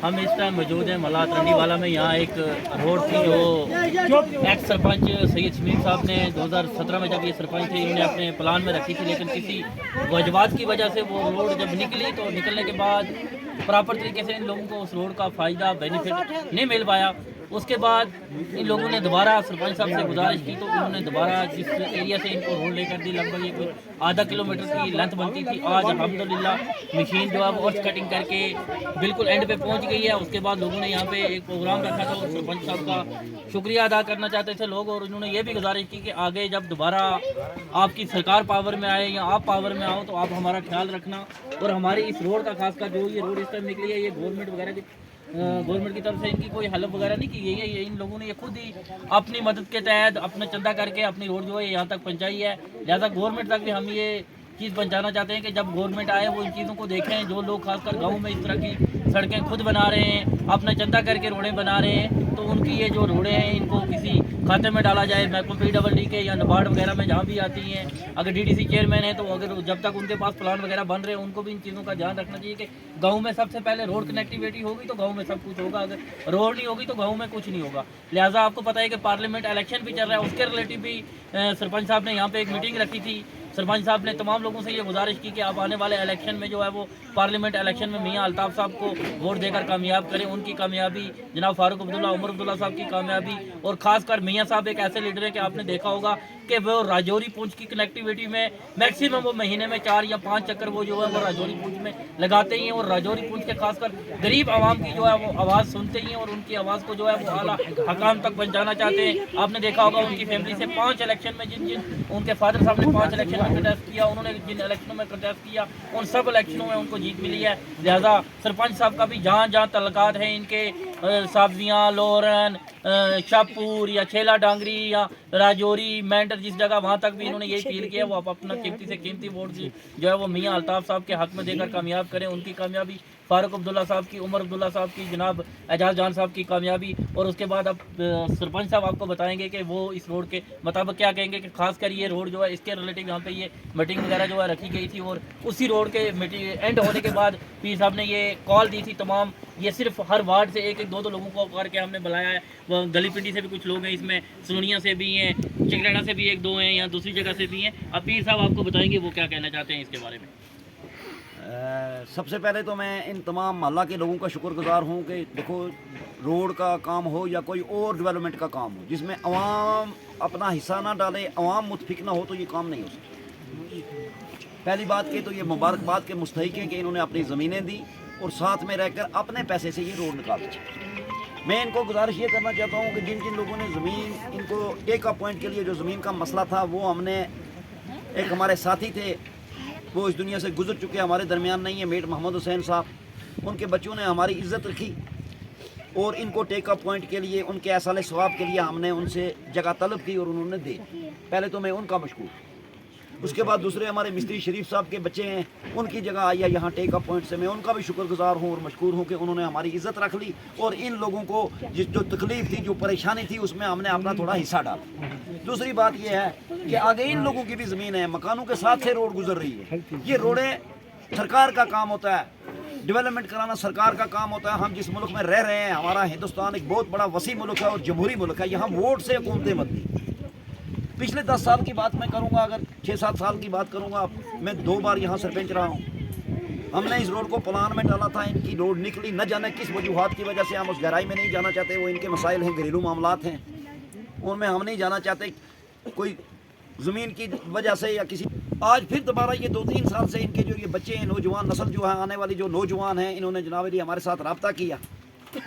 हम इस टाइम मौजूद हैं मलात रंडी वाला में। यहाँ एक रोड थी जो एक्स सरपंच सैयद शमीम साहब ने 2017 में जब ये सरपंच थे इन्होंने अपने प्लान में रखी थी, लेकिन किसी वजवात की वजह से वो रोड जब निकली तो निकलने के बाद प्रॉपर तरीके से इन लोगों को उस रोड का फ़ायदा बेनिफिट नहीं मिल पाया। उसके बाद इन लोगों ने दोबारा सरपंच साहब से गुजारिश की तो उन्होंने दोबारा जिस एरिया से इनको रोड लेकर दी, लगभग ये कोई आधा किलोमीटर की लेंथ बनती थी, आज अल्हम्दुलिल्लाह मशीन जो है वो अर्थ कटिंग करके बिल्कुल एंड पे पहुंच गई है। उसके बाद लोगों ने यहाँ पे एक प्रोग्राम रखा था और सरपंच साहब का शुक्रिया अदा करना चाहते थे लोग, और उन्होंने ये भी गुजारिश की कि आगे जब दोबारा आपकी सरकार पावर में आए या आप पावर में आओ तो आप हमारा ख्याल रखना। और हमारी इस रोड का खासकर जो ये रोड इस टाइम निकली है ये गवर्नमेंट की तरफ से इनकी कोई हेल्प वगैरह नहीं की गई है, ये इन लोगों ने ये खुद ही अपनी मदद के तहत अपना चंदा करके अपनी रोड जो है यहाँ तक पहुँचाई है। लिहाजा गवर्नमेंट तक भी हम ये चीज़ पहुँचाना चाहते हैं कि जब गवर्नमेंट आए वो इन चीज़ों को देखें। जो लोग खासकर गाँव में इस तरह की सड़कें खुद बना रहे हैं, अपना चंदा करके रोडें बना रहे हैं, तो उनकी ये जो रोडें हैं इनको किसी खाते में डाला जाए, महकमा PWD के या नाबार्ड वगैरह में जहाँ भी आती हैं। अगर DDC चेयरमैन है तो अगर जब तक उनके पास प्लान वगैरह बन रहे हैं उनको भी इन चीज़ों का ध्यान रखना चाहिए कि गाँव में सबसे पहले रोड कनेक्टिविटी होगी तो गाँव में सब कुछ होगा, अगर रोड नहीं होगी तो गाँव में कुछ नहीं होगा। लिहाजा आपको पता है कि पार्लियामेंट इलेक्शन भी चल रहा है, उसके रिलेटिव भी सरपंच साहब ने यहाँ पे एक मीटिंग रखी थी। सरपंच साहब ने तमाम लोगों से ये गुजारिश की कि आप आने वाले इलेक्शन में जो है वो पार्लियामेंट इलेक्शन में मियां अल्ताफ़ साहब को वोट देकर कामयाब करें। उनकी कामयाबी, जनाब फारूक अब्दुल्ला, उमर अब्दुल्ला साहब की कामयाबी, और ख़ासकर मियां साहब एक ऐसे लीडर हैं कि आपने देखा होगा कि वो राजौरी पुंछ की कनेक्टिविटी में मैक्सिमम वो महीने में 4 या 5 चक्कर वो जो है वो राजौरी पुंछ में लगाते ही हैं, और राजौरी पुंछ के खासकर गरीब आवाम की जो है वो आवाज़ सुनते ही हैं और उनकी आवाज़ को जो है वो आला हकाम तक पहुँचाना चाहते हैं। आपने देखा होगा उनकी फैमिली से 5 इलेक्शन में जिन उनके फादर साहब ने 5 इलेक्शन में कंटेस्ट किया, उन्होंने जिन इलेक्शनों में कंटेस्ट किया उन सब इलेक्शनों में उनको जीत मिली है। लिहाजा सरपंच साहब का भी जहाँ जहाँ तल्लुकात हैं इनके सब्जियाँ, लोरन, शाहपुर या छेला डांगरी या राजौरी, मेंढर, जिस जगह वहाँ तक भी इन्होंने यही अपील किया वो आप अपना कीमती से कीमती वोट जो है वो मियां अल्ताफ़ साहब के हक में देकर कामयाब करें। उनकी कामयाबी, फारूक अब्दुल्ला साहब की, उमर अब्दुल्ला साहब की, जनाब एजाज जान साहब की कामयाबी, और उसके बाद अब सरपंच साहब आपको बताएंगे कि वो इस रोड के मुताबिक क्या कहेंगे कि खासकर ये रोड जो है इसके रिलेटिव यहाँ पे ये मीटिंग वगैरह जो है रखी गई थी, और उसी रोड के एंड होने के बाद पीर साहब ने ये कॉल दी थी तमाम, ये सिर्फ हर वार्ड से एक दो लोगों को करके हमने बुलाया है। वो गली पिंडी से भी कुछ लोग हैं, इसमें सुनिया से भी हैं, चिकराना से भी 1-2 हैं, या दूसरी जगह से भी हैं। अब पीर साहब आपको बताएंगे वो क्या कहना चाहते हैं इसके बारे में। सबसे पहले तो मैं इन तमाम मोहल्ला के लोगों का शुक्रगुजार हूँ कि देखो रोड का काम हो या कोई और डेवलपमेंट का काम हो जिसमें अवाम अपना हिस्सा ना डाले, अवाम मुतफिक ना हो तो ये काम नहीं हो सकता। पहली बात के तो ये मुबारकबाद के मुस्तहिक हैं कि इन्होंने अपनी ज़मीनें दी और साथ में रहकर अपने पैसे से ये रोड निकाल दी। मैं इनको गुजारिश ये करना चाहता हूँ कि जिन जिन लोगों ने ज़मीन, इनको टेक अप पॉइंट के लिए जो ज़मीन का मसला था वो हमने, एक हमारे साथी थे वो इस दुनिया से गुजर चुके, हमारे दरमियान नहीं है, मेट मोहम्मद हुसैन साहब, उनके बच्चों ने हमारी इज़्ज़त रखी और इनको टेक अप पॉइंट के लिए, उनके एहसाल सवाब के लिए हमने उनसे जगह तलब की और उन्होंने दे। पहले तो मैं उनका मशकूर। उसके बाद दूसरे हमारे मिस्त्री शरीफ साहब के बच्चे हैं, उनकी जगह आई है यहाँ टेक अप पॉइंट से, मैं उनका भी शुक्रगुजार हूँ और मशकूर हूँ कि उन्होंने हमारी इज़्ज़त रख ली और इन लोगों को जो तकलीफ़ थी, जो परेशानी थी, उसमें हमने अपना थोड़ा हिस्सा डाला। दूसरी बात यह है कि आगे इन लोगों की भी ज़मीन है, मकानों के साथ से रोड गुजर रही है। ये रोडें सरकार का काम होता है, डेवलपमेंट कराना सरकार का काम होता है। हम जिस मुल्क में रह रहे हैं, हमारा हिंदुस्तान एक बहुत बड़ा वसी मुल्क है और जमहूरी मुल्क है, यहाँ वोट से हुकूमतें बनती। पिछले 10 साल की बात मैं करूंगा, अगर 6-7 साल की बात करूंगा, मैं 2 बार यहाँ सरपंच रहा हूँ। हमने इस रोड को प्लान में डाला था, इनकी रोड निकली, न जाने किस वजूहात की वजह से, हम उस गहराई में नहीं जाना चाहते, वो इनके मसाइल हैं, घरेलू मामलात हैं, उनमें हम नहीं जाना चाहते, कोई ज़मीन की वजह से या किसी। आज फिर दोबारा ये 2-3 साल से इनके जो ये बच्चे हैं, नौजवान नस्ल जो है, आने वाली जो नौजवान हैं, इन्होंने जनाब जी हमारे साथ रब्ता किया,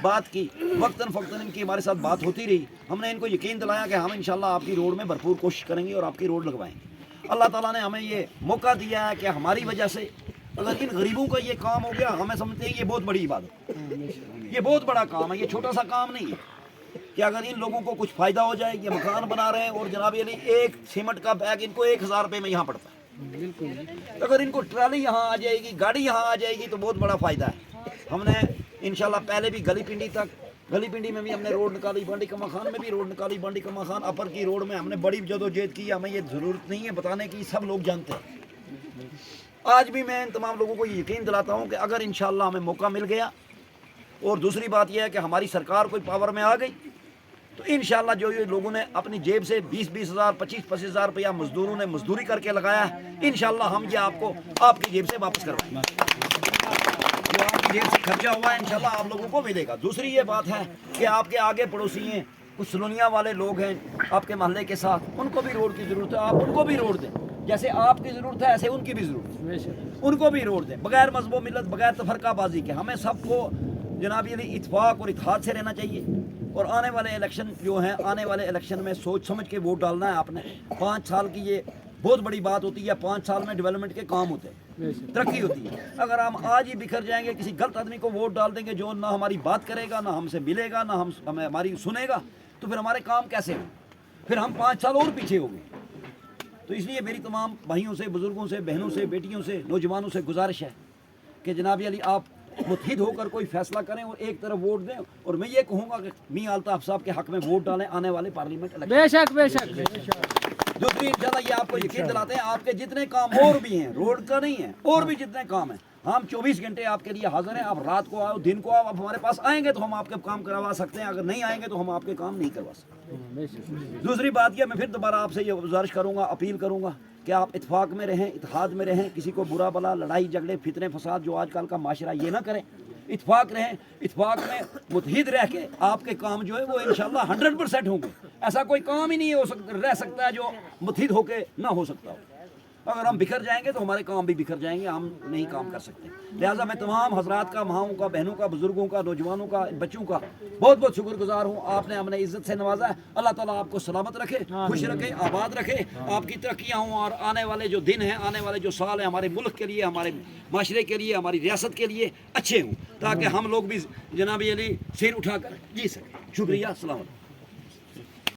बात की, वक्तन फ़क्तन इनकी हमारे साथ बात होती रही। हमने इनको यकीन दिलाया कि हम इंशाल्लाह आपकी रोड में भरपूर कोशिश करेंगे और आपकी रोड लगवाएंगे। अल्लाह ताला ने हमें ये मौका दिया है कि हमारी वजह से अगर इन गरीबों का ये काम हो गया, हमें समझते हैं ये बहुत बड़ी इबादत, ये बहुत बड़ा काम है, ये छोटा सा काम नहीं है कि अगर इन लोगों को कुछ फ़ायदा हो जाए। ये मकान बना रहे हैं और जनाब अली एक सीमेंट का बैग इनको 1000 रुपये में यहाँ पड़ता है। अगर इनको ट्राली यहाँ आ जाएगी, गाड़ी यहाँ आ जाएगी तो बहुत बड़ा फ़ायदा है। हमने इंशाल्लाह पहले भी गली पिंडी तक, गली पिंडी में भी हमने रोड निकाली, बांडी कमा खान में भी रोड निकाली, बांडी कमा खान अपर की रोड में हमने बड़ी जदोजहद की। हमें ये ज़रूरत नहीं है बताने की, सब लोग जानते हैं। आज भी मैं इन तमाम लोगों को यकीन दिलाता हूँ कि अगर इंशाल्लाह हमें मौका मिल गया اور دوسری بات یہ ہے کہ ہماری سرکار کوئی پاور میں آ گئی تو انشاءاللہ جو یہ لوگوں نے اپنی جیب سے 20-20 ہزار 25-25 ہزار روپیہ مزدوروں نے مزدوری کر کے لگایا ہے، انشاءاللہ ہم یہ آپ کو آپ کی جیب سے واپس کروائیں گے۔ جو آپ کی جیب سے خرچہ ہوا ہے انشاءاللہ آپ لوگوں کو ملے گا۔ دوسری یہ بات ہے کہ آپ کے آگے پڑوسی ہیں، کچھ سلونیا والے لوگ ہیں آپ کے محلے کے ساتھ، ان کو بھی روڈ کی ضرورت ہے، آپ ان کو بھی روڈ دیں، جیسے آپ کی ضرورت ہے ایسے ان کی بھی ضرورت ہے، ان کو بھی روڈ دیں، بغیر مذہب و ملت، بغیر تفرقہ بازی کے۔ ہمیں سب کو جناب یہ اتفاق اور اتحاد سے رہنا چاہیے، اور آنے والے الیکشن جو ہیں، آنے والے الیکشن میں سوچ سمجھ کے ووٹ ڈالنا ہے آپ نے۔ 5 سال کی یہ بہت بڑی بات ہوتی ہے، 5 سال میں ڈیولپمنٹ کے کام ہوتے ہیں، ترقی ہوتی ہے۔ اگر ہم آج ہی بکھر جائیں گے، کسی غلط آدمی کو ووٹ ڈال دیں گے جو نہ ہماری بات کرے گا، نہ ہم سے ملے گا، نہ ہمیں ہماری سنے گا، تو پھر ہمارے کام کیسے ہوں؟ پھر ہم 5 سال اور پیچھے ہو گئے۔ تو اس لیے میری تمام بھائیوں سے، بزرگوں سے، بہنوں سے، بیٹیوں سے، نوجوانوں سے گزارش ہے کہ جناب علی آپ متحد ہو کر کوئی فیصلہ کریں اور ایک طرف ووٹ دیں، اور میں یہ کہوں گا کہ میاں الطاف صاحب کے حق میں ووٹ ڈالیں آنے والے پارلیمنٹ الیکشن۔ بے شک بے شک۔ دوسری انشاءاللہ یہ آپ کو یقین دلاتے ہیں، آپ کے جتنے کام اور بھی ہیں، روڈ کا نہیں ہے، اور بھی جتنے کام ہیں، ہم 24 گھنٹے آپ کے لیے حاضر ہیں۔ آپ رات کو آؤ، دن کو آؤ، آپ ہمارے پاس آئیں گے تو ہم آپ کے کام کروا سکتے ہیں، اگر نہیں آئیں گے تو ہم آپ کے کام نہیں کروا سکتے۔ دوسری بات یہ، میں پھر دوبارہ آپ سے یہ گزارش کروں گا، اپیل کروں گا کہ آپ اتفاق میں رہیں، اتحاد میں رہیں، کسی کو برا بلا، لڑائی جھگڑے، فتنے فساد جو آج کل کا معاشرہ، یہ نہ کریں، اتفاق رہیں، اتفاق میں متحد رہ کے آپ کے کام جو ہے وہ انشاءاللہ 100% ہوں گے۔ ایسا کوئی کام ہی نہیں رہ سکتا ہے جو متحد ہو کے نہ ہو سکتا ہو۔ اگر ہم بکھر جائیں گے تو ہمارے کام بھی بکھر جائیں گے، ہم نہیں کام کر سکتے۔ لہٰذا میں تمام حضرات کا، ماؤں کا، بہنوں کا، بزرگوں کا، نوجوانوں کا، بچوں کا بہت بہت شکر گزار ہوں۔ آپ نے ہمیں عزت سے نوازا ہے، اللہ تعالیٰ آپ کو سلامت رکھے، خوش رکھے، آباد رکھے، آپ کی ترقیاں ہوں، اور آنے والے جو دن ہیں، آنے والے جو سال ہیں، ہمارے ملک کے لیے، ہمارے معاشرے کے لیے، ہماری ریاست کے لیے اچھے ہوں، تاکہ ہم لوگ بھی جناب علی سیر اٹھا کر جی سکیں۔ شکریہ، السلام علیکم۔